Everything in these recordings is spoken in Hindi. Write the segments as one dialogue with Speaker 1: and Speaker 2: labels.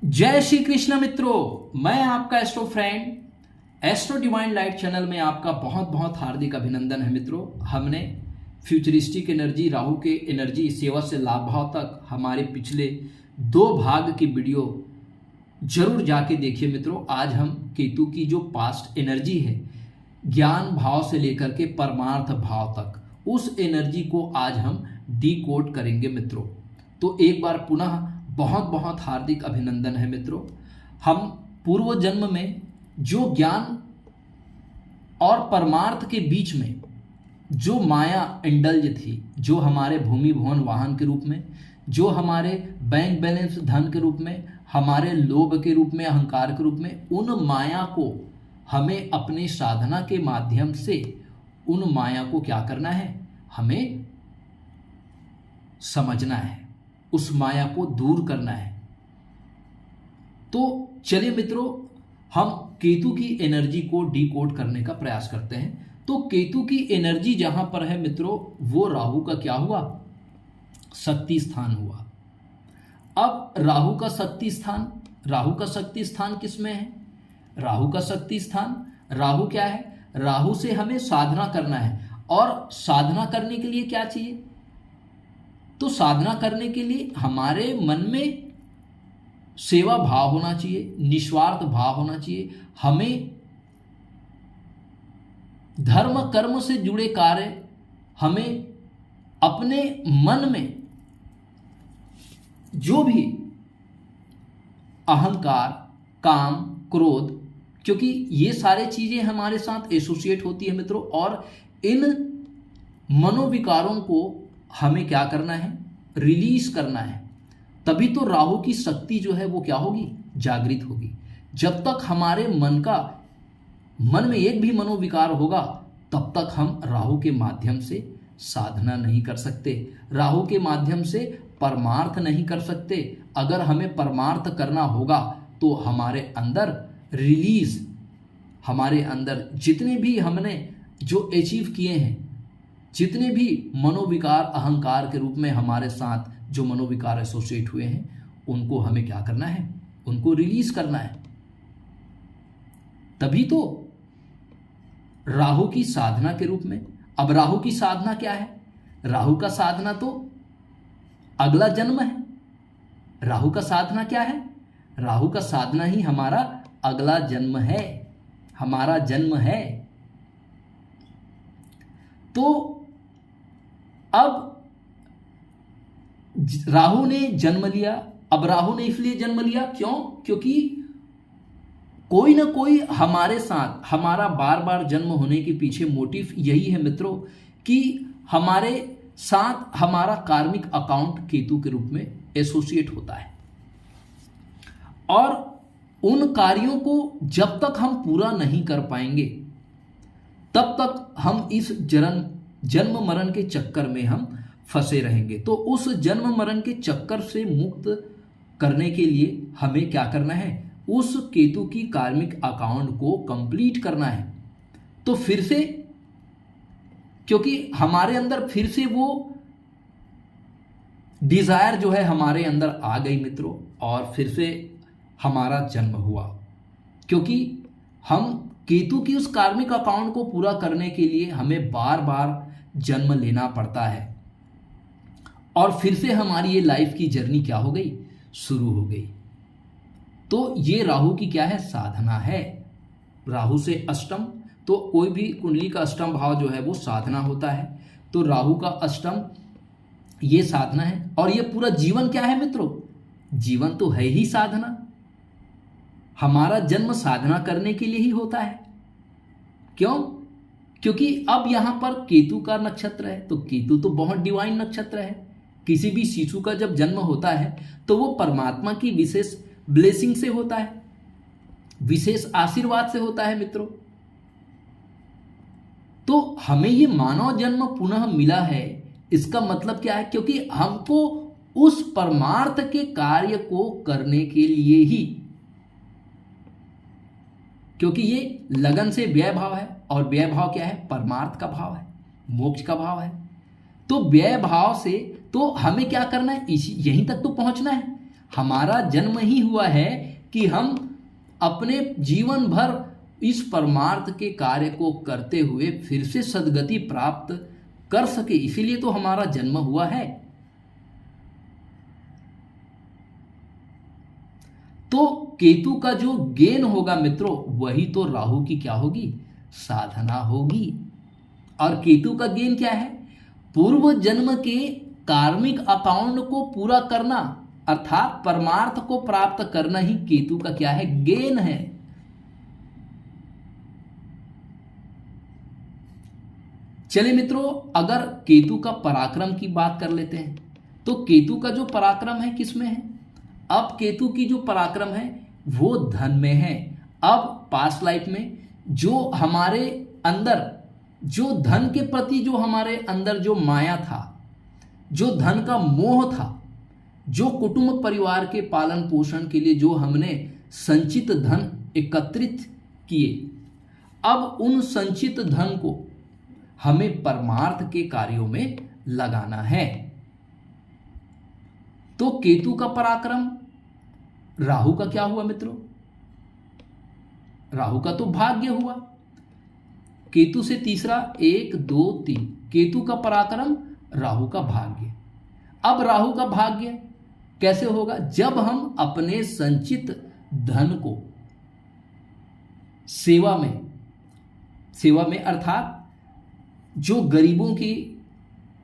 Speaker 1: जय श्री कृष्ण मित्रों, मैं आपका astro friend astro divine light channel में आपका बहुत बहुत हार्दिक अभिनंदन है। मित्रों, हमने फ्यूचरिस्टिक एनर्जी, राहु के एनर्जी, सेवा से लाभ भाव तक हमारे पिछले 2 भाग की वीडियो जरूर जाके देखिए। मित्रों, आज हम केतु की जो पास्ट एनर्जी है, ज्ञान भाव से लेकर के परमार्थ भाव तक, उस एनर्जी को आज हम डीकोड करेंगे। मित्रों, तो एक बार पुनः बहुत बहुत हार्दिक अभिनंदन है। मित्रों, हम पूर्व जन्म में जो ज्ञान और परमार्थ के बीच में जो माया इंडल्ज थी, जो हमारे भूमि भवन वाहन के रूप में, जो हमारे बैंक बैलेंस धन के रूप में, हमारे लोभ के रूप में, अहंकार के रूप में, उन माया को हमें अपनी साधना के माध्यम से उन माया को क्या करना है, हमें समझना है, उस माया को दूर करना है। तो चलिए मित्रों, हम केतु की एनर्जी को डीकोड करने का प्रयास करते हैं। तो केतु की एनर्जी जहां पर है मित्रों, वो राहु का क्या हुआ, शक्ति स्थान हुआ। अब राहु का शक्ति स्थान किसमें है? राहु का शक्ति स्थान, राहु क्या है? राहु से हमें साधना करना है। और साधना करने के लिए क्या चाहिए? तो साधना करने के लिए हमारे मन में सेवा भाव होना चाहिए, निस्वार्थ भाव होना चाहिए। हमें धर्म कर्म से जुड़े कार्य, हमें अपने मन में जो भी अहंकार, काम, क्रोध, क्योंकि ये सारे चीजें हमारे साथ एसोसिएट होती है मित्रों, और इन मनोविकारों को हमें क्या करना है, रिलीज करना है। तभी तो राहु की शक्ति जो है वो क्या होगी, जागृत होगी। जब तक हमारे मन में एक भी मनोविकार होगा, तब तक हम राहु के माध्यम से साधना नहीं कर सकते, राहु के माध्यम से परमार्थ नहीं कर सकते। अगर हमें परमार्थ करना होगा तो हमारे अंदर रिलीज, हमारे अंदर जितने भी हमने जो अचीव किए हैं, जितने भी मनोविकार, अहंकार के रूप में हमारे साथ जो मनोविकार एसोसिएट हुए हैं, उनको हमें क्या करना है, उनको रिलीज करना है। तभी तो राहु की साधना के रूप में। अब राहु की साधना क्या है? राहु का साधना तो अगला जन्म है। राहु का साधना क्या है? राहु का साधना ही हमारा अगला जन्म है, हमारा जन्म है। तो अब राहु ने जन्म लिया। अब राहु ने इसलिए जन्म लिया क्यों? क्योंकि कोई ना कोई हमारे साथ, हमारा बार बार जन्म होने के पीछे मोटिव यही है मित्रों, कि हमारे साथ हमारा कार्मिक अकाउंट केतु के रूप में एसोसिएट होता है। और उन कार्यों को जब तक हम पूरा नहीं कर पाएंगे, तब तक हम इस जन्म मरण के चक्कर में हम फंसे रहेंगे। तो उस जन्म मरण के चक्कर से मुक्त करने के लिए हमें क्या करना है, उस केतु की कार्मिक अकाउंट को कंप्लीट करना है। तो फिर से, क्योंकि हमारे अंदर फिर से वो डिजायर जो है हमारे अंदर आ गई मित्रों, और फिर से हमारा जन्म हुआ। क्योंकि हम केतु की उस कार्मिक अकाउंट को पूरा करने के लिए हमें बार बार जन्म लेना पड़ता है, और फिर से हमारी ये लाइफ की जर्नी क्या हो गई, शुरू हो गई। तो ये राहु की क्या है, साधना है। राहु से अष्टम, तो कोई भी कुंडली का अष्टम भाव जो है वो साधना होता है। तो राहु का अष्टम ये साधना है। और ये पूरा जीवन क्या है मित्रों, जीवन तो है ही साधना। हमारा जन्म साधना करने के लिए ही होता है। क्यों? क्योंकि अब यहां पर केतु का नक्षत्र है, तो केतु तो बहुत डिवाइन नक्षत्र है। किसी भी शिशु का जब जन्म होता है तो वो परमात्मा की विशेष ब्लेसिंग से होता है, विशेष आशीर्वाद से होता है मित्रों। तो हमें ये मानव जन्म पुनः मिला है, इसका मतलब क्या है? क्योंकि हमको उस परमार्थ के कार्य को करने के लिए ही, क्योंकि ये लगन से व्यय भाव है, और व्यय भाव क्या है, परमार्थ का भाव है, मोक्ष का भाव है। तो व्यय भाव से तो हमें क्या करना है, यहीं तक तो पहुंचना है। हमारा जन्म ही हुआ है कि हम अपने जीवन भर इस परमार्थ के कार्य को करते हुए फिर से सद्गति प्राप्त कर सके, इसीलिए तो हमारा जन्म हुआ है। तो केतु का जो गेन होगा मित्रों, वही तो राहु की क्या होगी, साधना होगी। और केतु का गेन क्या है, पूर्व जन्म के कार्मिक अकाउंट को पूरा करना, अर्थात परमार्थ को प्राप्त करना ही केतु का क्या है, गेन है। चलिए मित्रों, अगर केतु का पराक्रम की बात कर लेते हैं, तो केतु का जो पराक्रम है किसमें है, अब केतु की जो पराक्रम है वो धन में है। अब पास्ट लाइफ में जो हमारे अंदर, जो धन के प्रति जो हमारे अंदर जो माया था, जो धन का मोह था, जो कुटुंब परिवार के पालन पोषण के लिए जो हमने संचित धन एकत्रित किए, अब उन संचित धन को हमें परमार्थ के कार्यों में लगाना है। तो केतु का पराक्रम, राहु का क्या हुआ मित्रों, राहु का तो भाग्य हुआ। केतु से तीसरा 1 2 3, केतु का पराक्रम, राहु का भाग्य। अब राहु का भाग्य कैसे होगा, जब हम अपने संचित धन को सेवा में अर्थात जो गरीबों की,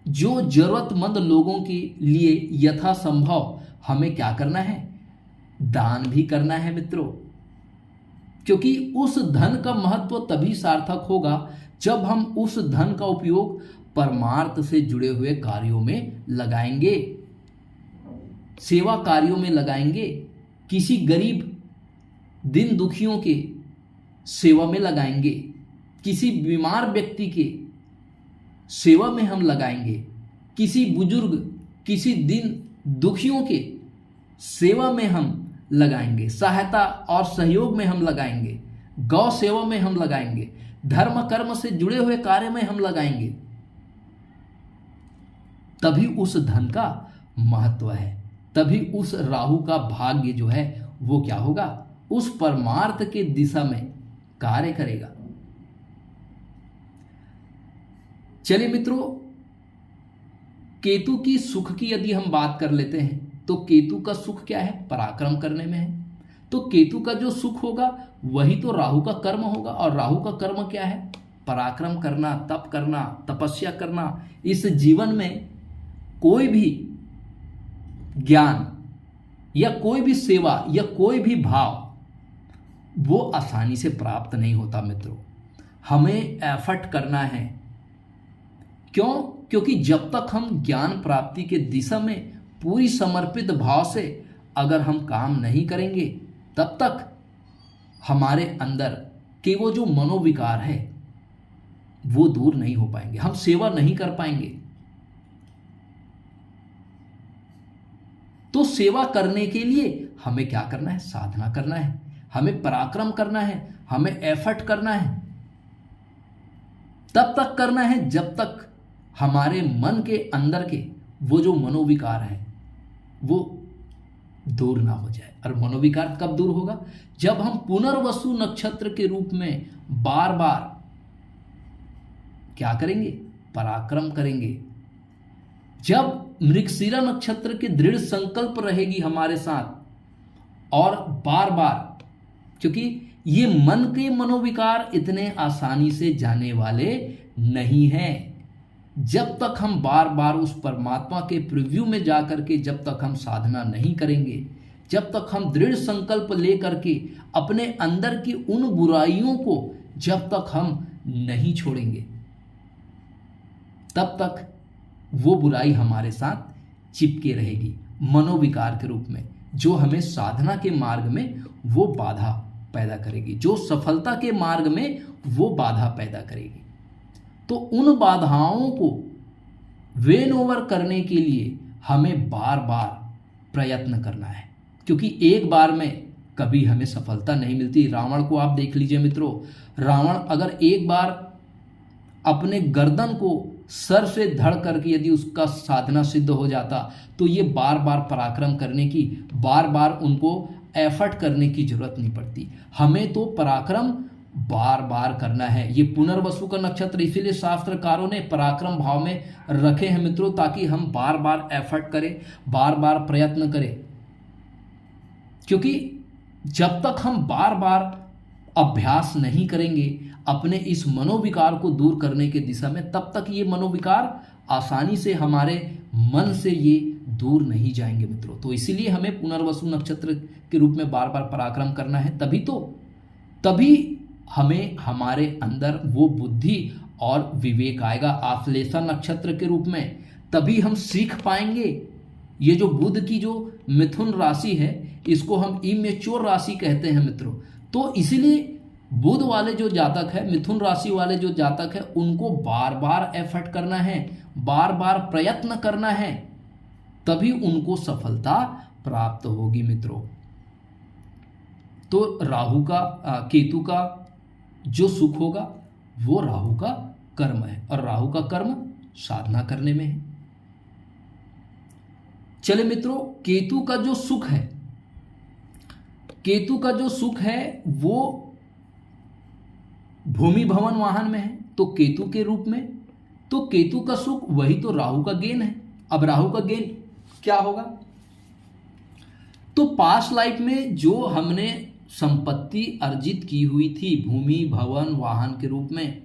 Speaker 1: जो जरूरतमंद लोगों के लिए यथासंभव हमें क्या करना है, दान भी करना है मित्रों। क्योंकि उस धन का महत्व तभी सार्थक होगा जब हम उस धन का उपयोग परमार्थ से जुड़े हुए कार्यों में लगाएंगे, सेवा कार्यों में लगाएंगे, किसी गरीब दिन दुखियों के सेवा में लगाएंगे, किसी बीमार व्यक्ति के सेवा में हम लगाएंगे, किसी बुजुर्ग, किसी दिन दुखियों के सेवा में हम लगाएंगे, सहायता और सहयोग में हम लगाएंगे, गौ सेवा में हम लगाएंगे, धर्म कर्म से जुड़े हुए कार्य में हम लगाएंगे, तभी उस धन का महत्व है, तभी उस राहु का भाग्य जो है वो क्या होगा, उस परमार्थ के दिशा में कार्य करेगा। चलिए मित्रों, केतु की सुख की यदि हम बात कर लेते हैं, तो केतु का सुख क्या है, पराक्रम करने में है। तो केतु का जो सुख होगा वही तो राहु का कर्म होगा, और राहु का कर्म क्या है, पराक्रम करना, तप करना, तपस्या करना। इस जीवन में कोई भी ज्ञान या कोई भी सेवा या कोई भी भाव वो आसानी से प्राप्त नहीं होता मित्रों, हमें एफर्ट करना है। क्यों, क्योंकि जब तक हम ज्ञान प्राप्ति के दिशा में पूरी समर्पित भाव से अगर हम काम नहीं करेंगे, तब तक हमारे अंदर के वो जो मनोविकार है वो दूर नहीं हो पाएंगे, हम सेवा नहीं कर पाएंगे। तो सेवा करने के लिए हमें क्या करना है, साधना करना है, हमें पराक्रम करना है, हमें एफर्ट करना है। तब तक करना है जब तक हमारे मन के अंदर के वो जो मनोविकार है वो दूर ना हो जाए। और मनोविकार कब दूर होगा, जब हम पुनर्वसु नक्षत्र के रूप में बार बार क्या करेंगे, पराक्रम करेंगे। जब मृगशिरा नक्षत्र के दृढ़ संकल्प रहेगी हमारे साथ, और बार बार, क्योंकि ये मन के मनोविकार इतने आसानी से जाने वाले नहीं हैं। जब तक हम बार बार उस परमात्मा के प्रिव्यू में जाकर के जब तक हम साधना नहीं करेंगे, जब तक हम दृढ़ संकल्प लेकर के अपने अंदर की उन बुराइयों को जब तक हम नहीं छोड़ेंगे, तब तक वो बुराई हमारे साथ चिपके रहेगी मनोविकार के रूप में, जो हमें साधना के मार्ग में वो बाधा पैदा करेगी, जो सफलता के मार्ग में वो बाधा पैदा करेगी। तो उन बाधाओं को वेन ओवर करने के लिए हमें बार बार प्रयत्न करना है, क्योंकि एक बार में कभी हमें सफलता नहीं मिलती। रावण को आप देख लीजिए मित्रों, रावण अगर एक बार अपने गर्दन को सर से धड़ करके यदि उसका साधना सिद्ध हो जाता तो ये बार बार पराक्रम करने की, बार बार उनको एफर्ट करने की जरूरत नहीं पड़ती। हमें तो पराक्रम बार बार करना है। ये पुनर्वसु का नक्षत्र इसीलिए शास्त्रकारों ने पराक्रम भाव में रखे हैं मित्रों, ताकि हम बार बार एफर्ट करें, बार बार प्रयत्न करें। क्योंकि जब तक हम बार बार अभ्यास नहीं करेंगे अपने इस मनोविकार को दूर करने के दिशा में, तब तक ये मनोविकार आसानी से हमारे मन से ये दूर नहीं जाएंगे मित्रों। तो इसीलिए हमें पुनर्वसु नक्षत्र के रूप में बार बार पराक्रम करना है, तभी हमें हमारे अंदर वो बुद्धि और विवेक आएगा। आश्लेषा नक्षत्र के रूप में तभी हम सीख पाएंगे। ये जो बुध की जो मिथुन राशि है, इसको हम इमेच्योर राशि कहते हैं मित्रों। तो इसीलिए बुध वाले जो जातक है, मिथुन राशि वाले जो जातक है, उनको बार बार एफर्ट करना है, बार बार प्रयत्न करना है, तभी उनको सफलता प्राप्त होगी मित्रों। तो राहु का केतु का जो सुख होगा वो राहु का कर्म है, और राहु का कर्म साधना करने में है। चले मित्रों, केतु का जो सुख है, केतु का जो सुख है वो भूमि भवन वाहन में है, तो केतु के रूप में, तो केतु का सुख वही तो राहु का गेन है। अब राहु का गेन क्या होगा? तो पास्ट लाइफ में जो हमने संपत्ति अर्जित की हुई थी भूमि भवन वाहन के रूप में,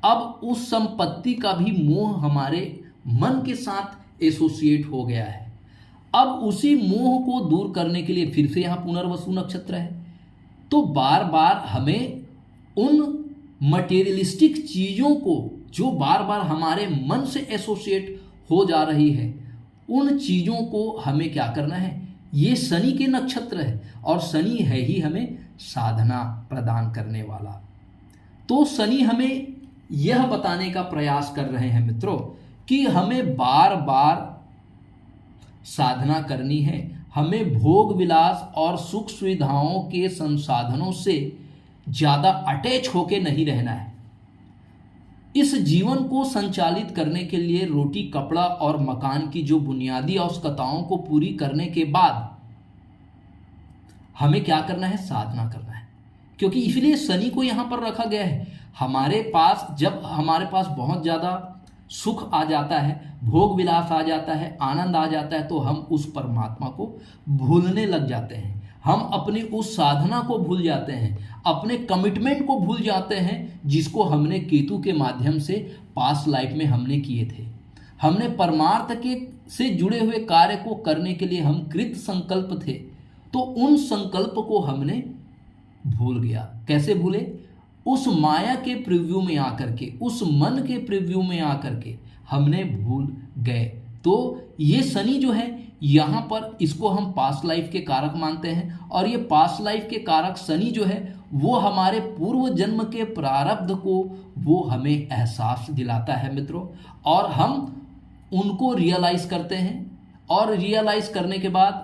Speaker 1: अब उस संपत्ति का भी मोह हमारे मन के साथ एसोसिएट हो गया है। अब उसी मोह को दूर करने के लिए फिर से यहाँ पुनर्वसु नक्षत्र है। तो बार बार हमें उन मटेरियलिस्टिक चीज़ों को जो बार बार हमारे मन से एसोसिएट हो जा रही है, उन चीज़ों को हमें क्या करना है? ये शनि के नक्षत्र है, और शनि है ही हमें साधना प्रदान करने वाला। तो शनि हमें यह बताने का प्रयास कर रहे हैं मित्रों कि हमें बार बार साधना करनी है, हमें भोग विलास और सुख सुविधाओं के संसाधनों से ज़्यादा अटैच होके नहीं रहना है। इस जीवन को संचालित करने के लिए रोटी कपड़ा और मकान की जो बुनियादी आवश्यकताओं को पूरी करने के बाद हमें क्या करना है? साधना करना है। क्योंकि इसलिए शनि को यहाँ पर रखा गया है। हमारे पास जब हमारे पास बहुत ज़्यादा सुख आ जाता है, भोग विलास आ जाता है, आनंद आ जाता है, तो हम उस परमात्मा को भूलने लग जाते हैं, हम अपनी उस साधना को भूल जाते हैं, अपने कमिटमेंट को भूल जाते हैं जिसको हमने केतु के माध्यम से पास्ट लाइफ में हमने किए थे। हमने परमार्थ के से जुड़े हुए कार्य को करने के लिए हम कृत संकल्प थे, तो उन संकल्प को हमने भूल गया। कैसे भूले? उस माया के प्रिव्यू में आकर के, उस मन के प्रिव्यू में आकर के हमने भूल गए। तो ये शनि जो है यहाँ पर, इसको हम पास्ट लाइफ के कारक मानते हैं, और ये पास्ट लाइफ के कारक शनि जो है वो हमारे पूर्व जन्म के प्रारब्ध को वो हमें एहसास दिलाता है मित्रों, और हम उनको रियलाइज करते हैं, और रियलाइज करने के बाद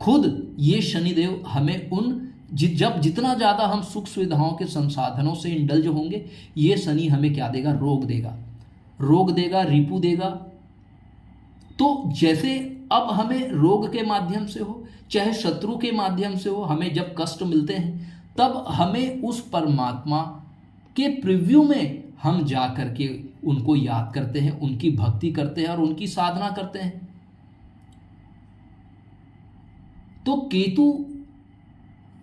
Speaker 1: खुद ये शनिदेव हमें उन जब जितना ज़्यादा हम सुख सुविधाओं के संसाधनों से इंडल्ज होंगे, ये शनि हमें क्या देगा? रोग देगा, रोग देगा, रिपु देगा। तो जैसे अब हमें रोग के माध्यम से हो चाहे शत्रु के माध्यम से हो, हमें जब कष्ट मिलते हैं तब हमें उस परमात्मा के प्रिव्यू में हम जा करके उनको याद करते हैं, उनकी भक्ति करते हैं और उनकी साधना करते हैं। तो केतु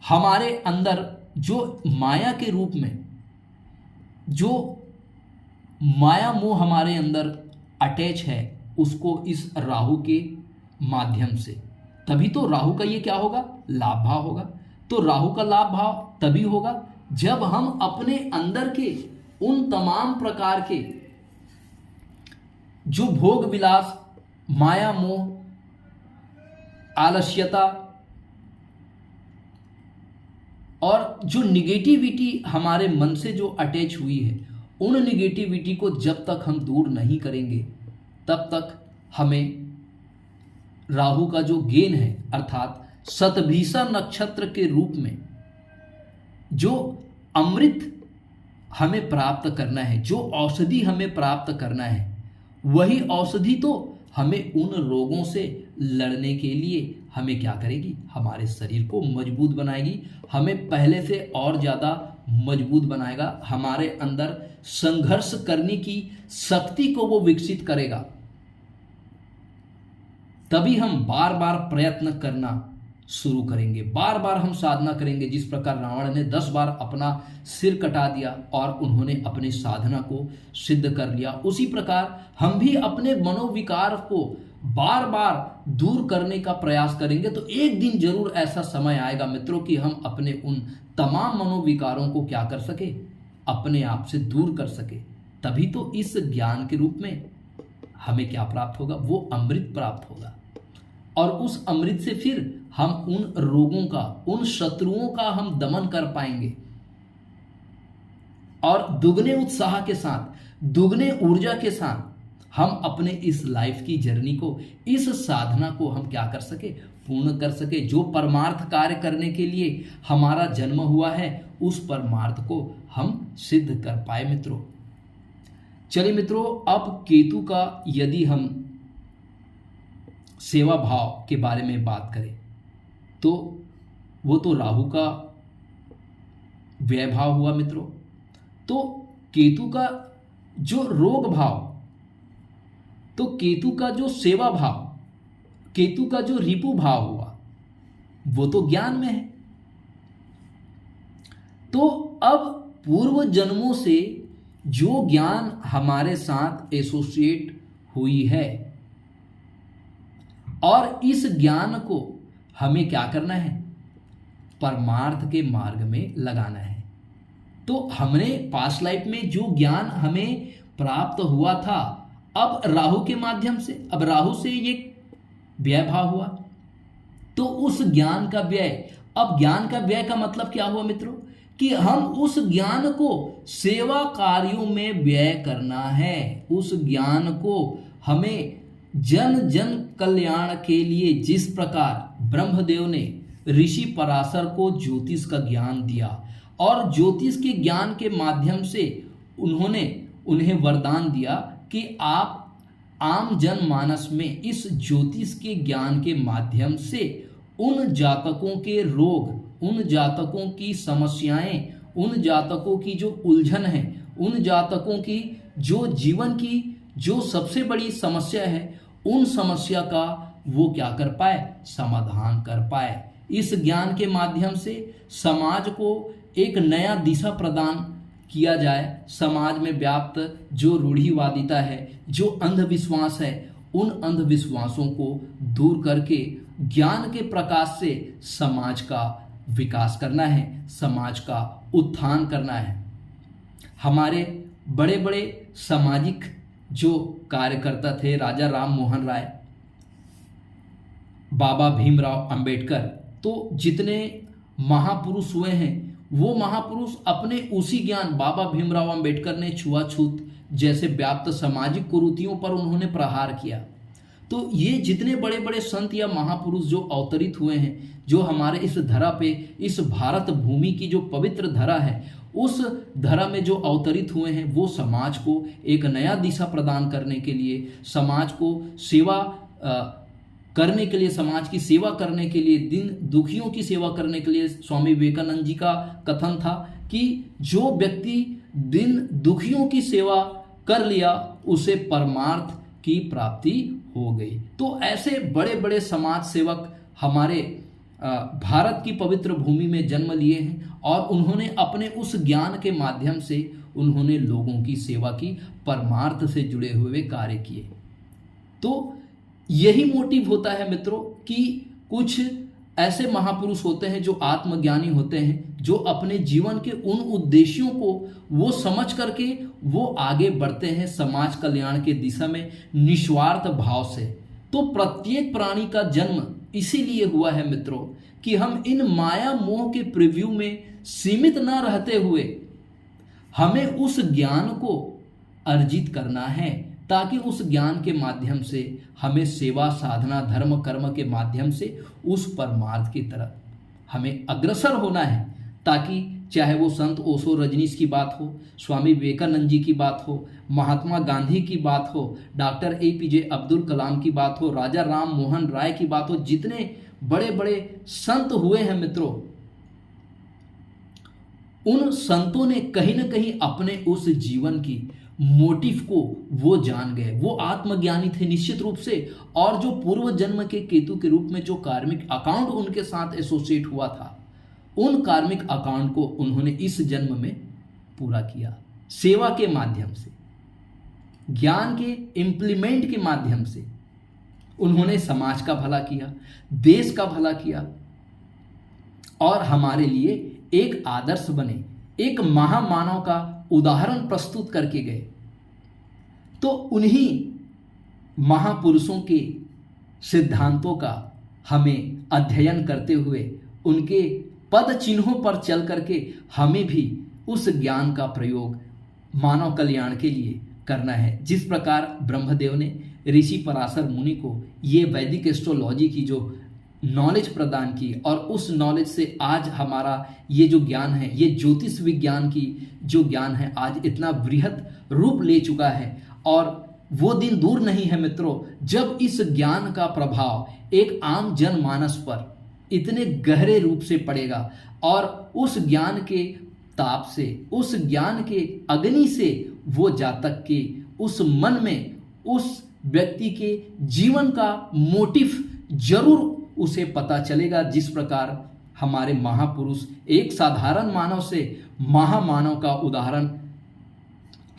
Speaker 1: हमारे अंदर जो माया के रूप में, जो माया मोह हमारे अंदर अटैच है, उसको इस राहु के माध्यम से, तभी तो राहु का ये क्या होगा? लाभ भाव होगा। तो राहु का लाभ भाव तभी होगा जब हम अपने अंदर के उन तमाम प्रकार के जो भोग विलास, माया मोह, आलस्यता और जो निगेटिविटी हमारे मन से जो अटैच हुई है, उन निगेटिविटी को जब तक हम दूर नहीं करेंगे तब तक हमें राहु का जो गेन है, अर्थात शतभिषा नक्षत्र के रूप में जो अमृत हमें प्राप्त करना है, जो औषधि हमें प्राप्त करना है, वही औषधि तो हमें उन रोगों से लड़ने के लिए हमें क्या करेगी, हमारे शरीर को मजबूत बनाएगी, हमें पहले से और ज़्यादा मजबूत बनाएगा, हमारे अंदर संघर्ष करने की शक्ति को वो विकसित करेगा। तभी हम बार बार प्रयत्न करना शुरू करेंगे, बार बार हम साधना करेंगे। जिस प्रकार रावण ने 10 बार अपना सिर कटा दिया और उन्होंने अपनी साधना को सिद्ध कर लिया, उसी प्रकार हम भी अपने मनोविकार को बार बार दूर करने का प्रयास करेंगे। तो एक दिन जरूर ऐसा समय आएगा मित्रों कि हम अपने उन तमाम मनोविकारों को क्या कर सके, अपने आप से दूर कर सके। तभी तो इस ज्ञान के रूप में हमें क्या प्राप्त होगा, वो अमृत प्राप्त होगा। और उस अमृत से फिर हम उन रोगों का, उन शत्रुओं का हम दमन कर पाएंगे और दुगने उत्साह के साथ, दुगने ऊर्जा के साथ हम अपने इस लाइफ की जर्नी को, इस साधना को हम क्या कर सके, पूर्ण कर सके। जो परमार्थ कार्य करने के लिए हमारा जन्म हुआ है, उस परमार्थ को हम सिद्ध कर पाए मित्रों। चलिए मित्रों, अब केतु का यदि हम सेवा भाव के बारे में बात करें तो वो तो राहु का व्यय भाव हुआ मित्रों। तो केतु का जो रोग भाव, तो केतु का जो सेवा भाव, केतु का जो रिपु भाव हुआ, वो तो ज्ञान में है। तो अब पूर्व जन्मों से जो ज्ञान हमारे साथ एसोसिएट हुई है और इस ज्ञान को हमें क्या करना है, परमार्थ के मार्ग में लगाना है। तो हमने पास्ट लाइफ में जो ज्ञान हमें प्राप्त हुआ था, अब राहु के माध्यम से, अब राहु से ये व्यय भाव हुआ, तो उस ज्ञान का व्यय, अब ज्ञान का व्यय का मतलब क्या हुआ मित्रों, कि हम उस ज्ञान को सेवा कार्यों में व्यय करना है। उस ज्ञान को हमें जन जन कल्याण के लिए, जिस प्रकार ब्रह्मदेव ने ऋषि पराशर को ज्योतिष का ज्ञान दिया और ज्योतिष के ज्ञान के माध्यम से उन्होंने उन्हें वरदान दिया कि आप आम जनमानस में इस ज्योतिष के ज्ञान के माध्यम से उन जातकों के रोग, उन जातकों की समस्याएं, उन जातकों की जो उलझन है, उन जातकों की जो जीवन की जो सबसे बड़ी समस्या है, उन समस्या का वो क्या कर पाए, समाधान कर पाए। इस ज्ञान के माध्यम से समाज को एक नया दिशा प्रदान किया जाए। समाज में व्याप्त जो रूढ़िवादिता है, जो अंधविश्वास है, उन अंधविश्वासों को दूर करके ज्ञान के प्रकाश से समाज का विकास करना है, समाज का उत्थान करना है। हमारे बड़े बड़े सामाजिक जो कार्यकर्ता थे, राजा राम मोहन राय, बाबा भीमराव अंबेडकर, तो जितने महापुरुष हुए हैं, वो महापुरुष अपने उसी ज्ञान, बाबा भीमराव अंबेडकर ने छुआछूत जैसे व्याप्त सामाजिक कुरीतियों पर उन्होंने प्रहार किया। तो ये जितने बड़े बड़े संत या महापुरुष जो अवतरित हुए हैं, जो हमारे इस धरा पे, इस भारत भूमि की जो पवित्र धरा है, उस धरा में जो अवतरित हुए हैं, वो समाज को एक नया दिशा प्रदान करने के लिए, समाज को सेवा करने के लिए, समाज की सेवा करने के लिए, दिन दुखियों की सेवा करने के लिए। स्वामी विवेकानंद जी का कथन था कि जो व्यक्ति दिन दुखियों की सेवा कर लिया, उसे परमार्थ की प्राप्ति हो गई। तो ऐसे बड़े बड़े समाज सेवक हमारे भारत की पवित्र भूमि में जन्म लिए हैं और उन्होंने अपने उस ज्ञान के माध्यम से उन्होंने लोगों की सेवा की, परमार्थ से जुड़े हुए कार्य किए। तो यही मोटिव होता है मित्रों कि कुछ ऐसे महापुरुष होते हैं जो आत्मज्ञानी होते हैं, जो अपने जीवन के उन उद्देश्यों को वो समझ करके वो आगे बढ़ते हैं समाज कल्याण के दिशा में निस्वार्थ भाव से। तो प्रत्येक प्राणी का जन्म इसीलिए हुआ है मित्रों कि हम इन माया मोह के प्रिव्यू में सीमित न रहते हुए हमें उस ज्ञान को अर्जित करना है, ताकि उस ज्ञान के माध्यम से हमें सेवा, साधना, धर्म, कर्म के माध्यम से उस परमार्थ की तरफ हमें अग्रसर होना है, ताकि चाहे वो संत ओशो रजनीश की बात हो, स्वामी विवेकानंद जी की बात हो, महात्मा गांधी की बात हो, डॉक्टर APJ अब्दुल कलाम की बात हो, राजा राम मोहन राय की बात हो, जितने बड़े बड़े संत हुए हैं मित्रों, उन संतों ने कहीं ना कहीं अपने उस जीवन की मोटिव को वो जान गए। वो आत्मज्ञानी थे निश्चित रूप से, और जो पूर्व जन्म के केतु के रूप में जो कार्मिक अकाउंट उनके साथ एसोसिएट हुआ था, उन कार्मिक अकाउंट को उन्होंने इस जन्म में पूरा किया, सेवा के माध्यम से, ज्ञान के इम्प्लीमेंट के माध्यम से। उन्होंने समाज का भला किया, देश का भला किया, और हमारे लिए एक आदर्श बने, एक महामानव का उदाहरण प्रस्तुत करके गए। तो उन्हीं महापुरुषों के सिद्धांतों का हमें अध्ययन करते हुए, उनके पद चिन्हों पर चल करके हमें भी उस ज्ञान का प्रयोग मानव कल्याण के लिए करना है। जिस प्रकार ब्रह्मदेव ने ऋषि पराशर मुनि को ये वैदिक एस्ट्रोलॉजी की जो नॉलेज प्रदान की, और उस नॉलेज से आज हमारा ये जो ज्ञान है, ये ज्योतिष विज्ञान की जो ज्ञान है, आज इतना बृहत रूप ले चुका है। और वो दिन दूर नहीं है मित्रों, जब इस ज्ञान का प्रभाव एक आम जनमानस पर इतने गहरे रूप से पड़ेगा, और उस ज्ञान के ताप से, उस ज्ञान के अग्नि से वो जातक के उस मन में, उस व्यक्ति के जीवन का मोटिव जरूर उसे पता चलेगा। जिस प्रकार हमारे महापुरुष एक साधारण मानव से महामानव का उदाहरण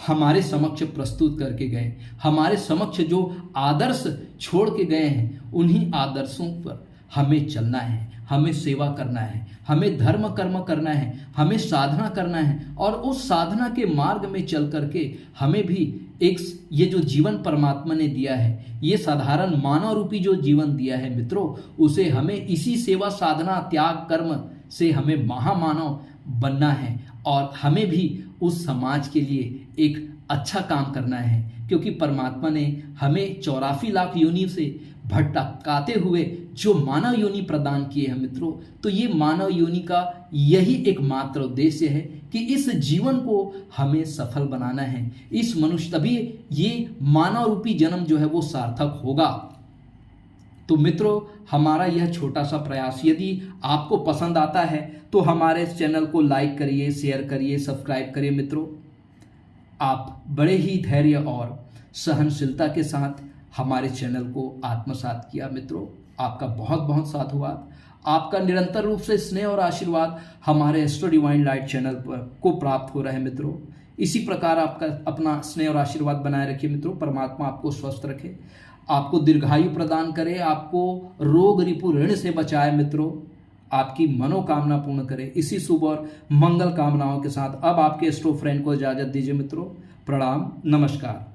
Speaker 1: हमारे समक्ष प्रस्तुत करके गए, हमारे समक्ष जो आदर्श छोड़ के गए हैं, उन्हीं आदर्शों पर हमें चलना है, हमें सेवा करना है, हमें धर्म कर्म करना है, हमें साधना करना है, और उस साधना के मार्ग में चल करके हमें भी एक ये जो जीवन परमात्मा ने दिया है, ये साधारण मानव रूपी जो जीवन दिया है मित्रों, उसे हमें इसी सेवा साधना त्याग कर्म से हमें महामानव बनना है, और हमें भी उस समाज के लिए एक अच्छा काम करना है। क्योंकि परमात्मा ने हमें 84 लाख योनि से भटकाते हुए जो मानव योनि प्रदान किए हैं मित्रों, तो ये मानव योनि का यही एकमात्र उद्देश्य है कि इस जीवन को हमें सफल बनाना है। इस मनुष्य, तभी ये मानव रूपी जन्म जो है वो सार्थक होगा। तो मित्रों, हमारा यह छोटा सा प्रयास यदि आपको पसंद आता है तो हमारे इस चैनल को लाइक करिए, शेयर करिए, सब्सक्राइब करिए। मित्रों, आप बड़े ही धैर्य और सहनशीलता के साथ हमारे चैनल को आत्मसात किया। मित्रों, आपका बहुत बहुत साधुवाद। आपका निरंतर रूप से स्नेह और आशीर्वाद हमारे एस्ट्रो डिवाइन लाइट चैनल पर को प्राप्त हो रहा है। मित्रों, इसी प्रकार आपका अपना स्नेह और आशीर्वाद बनाए रखिए। मित्रों, परमात्मा आपको स्वस्थ रखे, आपको दीर्घायु प्रदान करे, आपको रोग रिपु ऋण से बचाए। मित्रों, आपकी मनोकामना पूर्ण करे। इसी शुभ और मंगल कामनाओं के साथ अब आपके एस्ट्रो फ्रेंड को इजाजत दीजिए। मित्रों, प्रणाम, नमस्कार।